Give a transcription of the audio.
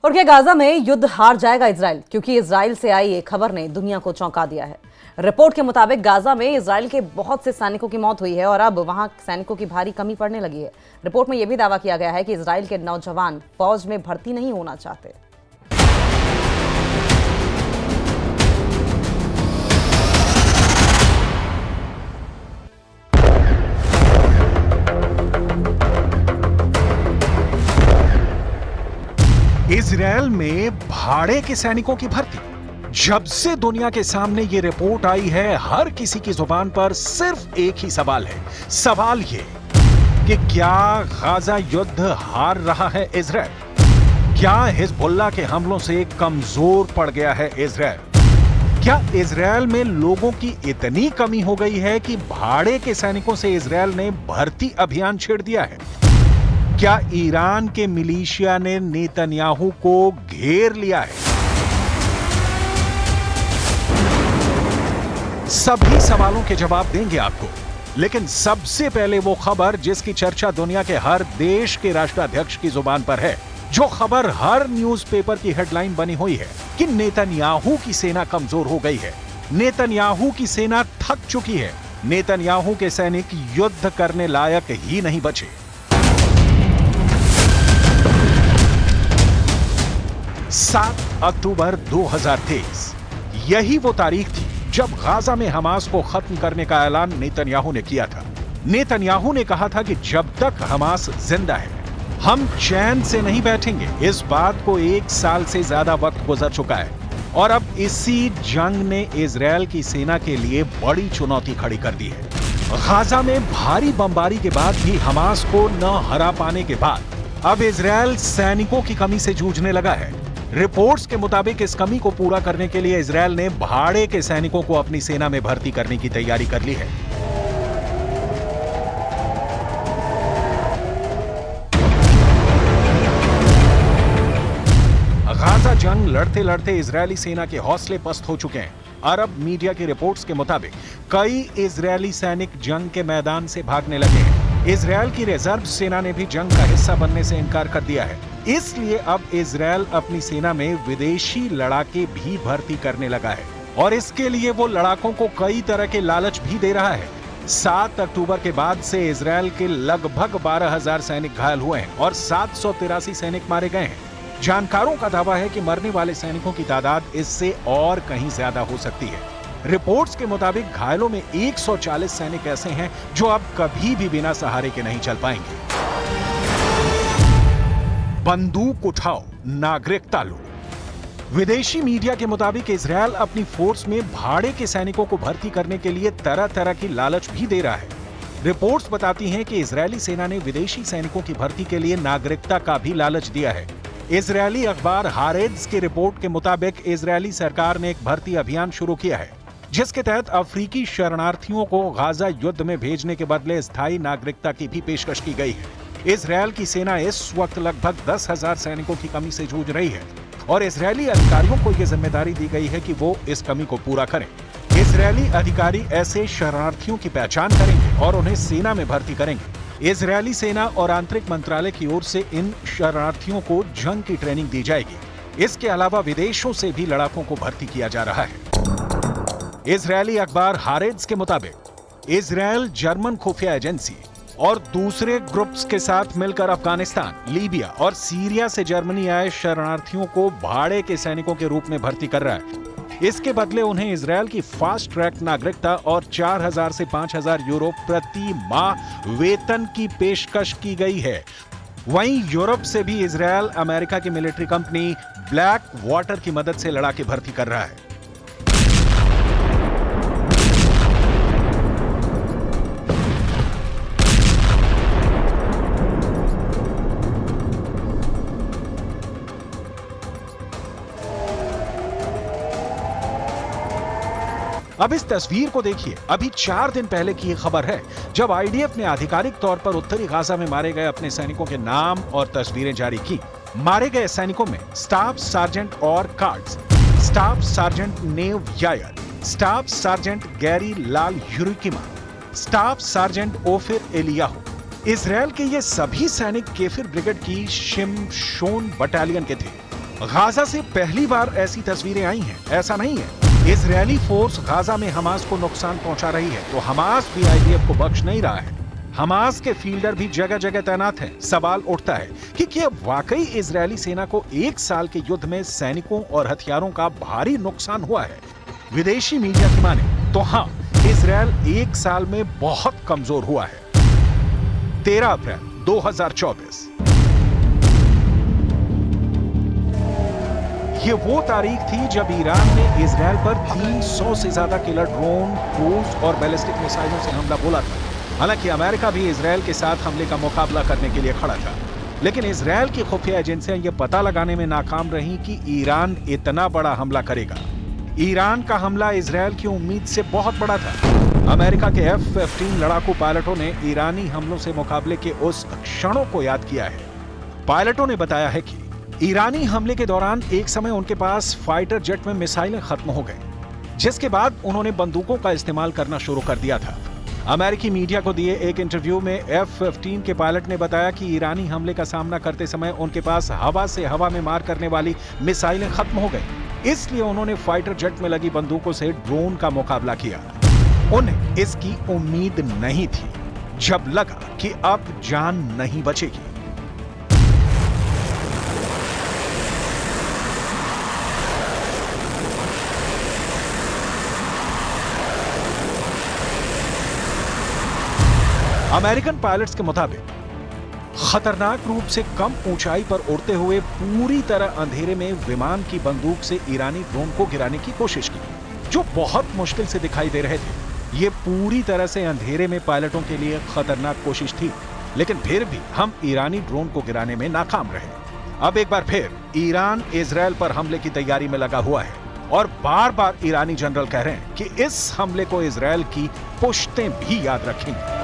और क्या गाजा में युद्ध हार जाएगा इजराइल? क्योंकि इजराइल से आई एक खबर ने दुनिया को चौंका दिया है। रिपोर्ट के मुताबिक गाजा में इजराइल के बहुत से सैनिकों की मौत हुई है और अब वहां सैनिकों की भारी कमी पड़ने लगी है। रिपोर्ट में यह भी दावा किया गया है कि इजराइल के नौजवान फौज में भर्ती नहीं होना चाहते। इजरायल में भाड़े के सैनिकों की भर्ती। जब से दुनिया के सामने ये रिपोर्ट आई है, हर किसी की जुबान पर सिर्फ एक ही सवाल है। सवाल ये कि क्या गाजा युद्ध हार रहा है इजरायल? क्या हिजबुल्लाह के हमलों से कमजोर पड़ गया है इजरायल? क्या इजरायल में लोगों की इतनी कमी हो गई है कि भाड़े के सैनिकों से इजरायल ने भर्ती अभियान छेड़ दिया है? क्या ईरान के मिलिशिया ने नेतन्याहू को घेर लिया है? सभी सवालों के जवाब देंगे आपको, लेकिन सबसे पहले वो खबर जिसकी चर्चा दुनिया के हर देश के राष्ट्राध्यक्ष की जुबान पर है, जो खबर हर न्यूज़पेपर की हेडलाइन बनी हुई है कि नेतन्याहू की सेना कमजोर हो गई है, नेतन्याहू की सेना थक चुकी है, नेतन्याहू के सैनिक युद्ध करने लायक ही नहीं बचे। 7 अक्टूबर 2023 यही वो तारीख थी जब गाजा में हमास को खत्म करने का ऐलान नेतन्याहू ने किया था। नेतन्याहू ने कहा था कि जब तक हमास जिंदा है, हम चैन से नहीं बैठेंगे। इस बात को 1 साल से ज्यादा वक्त गुजर चुका है और अब इसी जंग ने इजरायल की सेना के लिए बड़ी चुनौती खड़ी कर दी है। गाजा में भारी बमबारी के बाद भी हमास को न हरा पाने के बाद अब इजरायल सैनिकों की कमी से जूझने लगा है। रिपोर्ट्स के मुताबिक इस कमी को पूरा करने के लिए इजरायल ने भाड़े के सैनिकों को अपनी सेना में भर्ती करने की तैयारी कर ली है। गाजा जंग लड़ते लड़ते इजरायली सेना के हौसले पस्त हो चुके हैं। अरब मीडिया की रिपोर्ट्स के मुताबिक कई इजरायली सैनिक जंग के मैदान से भागने लगे हैं। इजरायल की रिजर्व सेना ने भी जंग का हिस्सा बनने से इनकार कर दिया है। इसलिए अब इजरायल अपनी सेना में विदेशी लड़ाके भी भर्ती करने लगा है और इसके लिए वो लड़ाकों को कई तरह के लालच भी दे रहा है। 7 अक्टूबर के बाद से इजरायल के लगभग 12,000 सैनिक घायल हुए हैं और 783 सैनिक मारे गए हैं। जानकारों का दावा है कि मरने वाले सैनिकों की तादाद इससे और कहीं ज्यादा हो सकती है। रिपोर्ट्स के मुताबिक घायलों में 140 सैनिक ऐसे हैं जो अब कभी भी बिना सहारे के नहीं चल पाएंगे। बंदूक उठाओ, नागरिकता लो। विदेशी मीडिया के मुताबिक इजरायल अपनी फोर्स में भाड़े के सैनिकों को भर्ती करने के लिए तरह तरह की लालच भी दे रहा है। रिपोर्ट्स बताती हैं कि इजरायली सेना ने विदेशी सैनिकों की भर्ती के लिए नागरिकता का भी लालच दिया है। इजरायली अखबार हारेट्ज की रिपोर्ट के मुताबिक इजरायली सरकार ने एक भर्ती अभियान शुरू किया है, जिसके तहत अफ्रीकी शरणार्थियों को गाजा युद्ध में भेजने के बदले स्थायी नागरिकता की भी पेशकश की गई है। इजरायल की सेना इस वक्त लगभग 10,000 सैनिकों की कमी से जूझ रही है और इजरायली अधिकारियों को यह जिम्मेदारी दी गई है कि वो इस कमी को पूरा करें। इजरायली अधिकारी ऐसे शरणार्थियों की पहचान करेंगे और उन्हें सेना में भर्ती करेंगे। इजरायली सेना और आंतरिक मंत्रालय की ओर से इन शरणार्थियों को जंग की ट्रेनिंग दी जाएगी। इसके अलावा विदेशों से भी लड़ाकों को भर्ती किया जा रहा है। इजरायली अखबार हारेट्ज के मुताबिक इजरायल जर्मन खुफिया एजेंसी और दूसरे ग्रुप्स के साथ मिलकर अफगानिस्तान, लीबिया और सीरिया से जर्मनी आए शरणार्थियों को भाड़े के सैनिकों के रूप में भर्ती कर रहा है। इसके बदले उन्हें इजरायल की फास्ट ट्रैक नागरिकता और 4,000 से 5,000 यूरो प्रति माह वेतन की पेशकश की गई है। वहीं यूरोप से भी इजरायल अमेरिका की मिलिट्री कंपनी ब्लैक वाटर की मदद से लड़ाके भर्ती कर रहा है। अब इस तस्वीर को देखिए। अभी 4 दिन पहले की यह खबर है जब आईडीएफ ने आधिकारिक तौर पर उत्तरी गाजा में मारे गए अपने सैनिकों के नाम और तस्वीरें जारी की। मारे गए सैनिकों में स्टाफ सार्जेंट और कार्ड्स, staff sergeant Nev Yair, staff sergeant Gary Lal Yurikima, staff sergeant Ofir Eliyahu. Israel के ये सभी सैनिक केफिर ब्रिगेड की शिमशोन बटालियन के थे। गाजा से पहली बार ऐसी तस्वीरें आई हैं, ऐसा नहीं है। इजरायली फोर्स गाजा में हमास को नुकसान पहुंचा रही है तो हमास भी आईडीएफ को बख्श नहीं रहा है। हमास के फील्डर भी जगह जगह तैनात हैं। सवाल उठता है कि क्या वाकई इजरायली सेना को 1 साल के युद्ध में सैनिकों और हथियारों का भारी नुकसान हुआ है? विदेशी मीडिया की माने तो हाँ, इजरायल 1 साल में बहुत कमजोर हुआ है। 13 अप्रैल 2024 ये वो तारीख थी जब ईरान ने इजरायल पर 300 से ज्यादा किलर ड्रोन, क्रूज और बैलिस्टिक मिसाइलों से हमला बोला था। हालांकि अमेरिका भी इजरायल के साथ हमले का मुकाबला करने के लिए खड़ा था, लेकिन इजरायल की खुफिया एजेंसियां ये पता लगाने में नाकाम रहीं कि ईरान इतना बड़ा हमला करेगा। ईरान का हमला इजरायल की उम्मीद से बहुत बड़ा था। अमेरिका के F-15 लड़ाकू पायलटों ने ईरानी हमलों से मुकाबले के उस क्षणों को याद किया है। पायलटों ने बताया है कि ईरानी हमले के दौरान एक समय उनके पास फाइटर जेट में मिसाइलें खत्म हो गई, जिसके बाद उन्होंने बंदूकों का इस्तेमाल करना शुरू कर दिया था। अमेरिकी मीडिया को दिए एक इंटरव्यू में F-15 के पायलट ने बताया कि ईरानी हमले का सामना करते समय उनके पास हवा से हवा में मार करने वाली मिसाइलें खत्म हो गई, इसलिए उन्होंने फाइटर जेट में लगी बंदूकों से ड्रोन का मुकाबला किया। उन्हें इसकी उम्मीद नहीं थी जब लगा कि अब जान नहीं बचेगी। अमेरिकन पायलट्स के मुताबिक खतरनाक रूप से कम ऊंचाई पर उड़ते हुए पूरी तरह अंधेरे में विमान की बंदूक से ईरानी ड्रोन को गिराने की कोशिश की, जो बहुत मुश्किल से दिखाई दे रहे थे। ये पूरी तरह से अंधेरे में पायलटों के लिए खतरनाक कोशिश थी, लेकिन फिर भी हम ईरानी ड्रोन को गिराने में नाकाम रहे। अब एक बार फिर ईरान इजरायल पर हमले की तैयारी में लगा हुआ है और बार बार ईरानी जनरल कह रहे हैं कि इस हमले को इजरायल की पुश्तें भी याद रखेंगी।